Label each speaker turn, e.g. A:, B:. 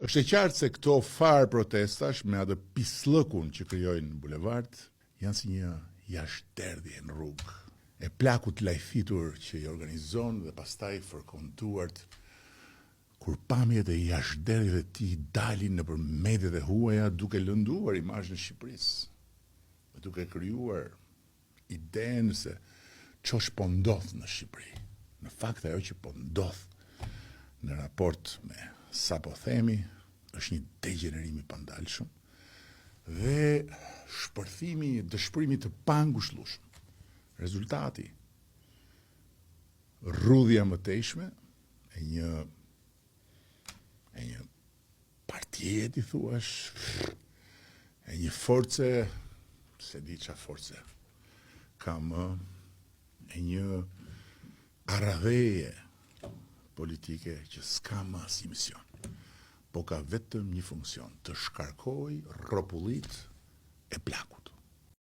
A: Është e qartë se këto farë protestash me atë pislëkun që krijojnë në bulevard janë si një jashtëderdhje në rrugë, e plakut lajfitur që i organizon dhe pastaj fërkontuart kur pamjet e jashtëderdhjeve të tij dalin nëpër mediat e huaja duke lënduar imazhin e Shqipërisë, duke krijuar idenë se çosh po ndodh në Shqipëri. Në fakt ajo që po ndodh në raport me sa po themi është një degenerim i pandalshëm dhe shpërthimi, dëshpërimi të pangushëllueshëm. Rezultati, rrudhja mëtejshme e një partie, ti thuash, e një force, se di çfarë force ka më, e një arradheje politike që s'ka më asnjë mision, po ka vetëm një funksion, të shkarkoj rropullit e plakut.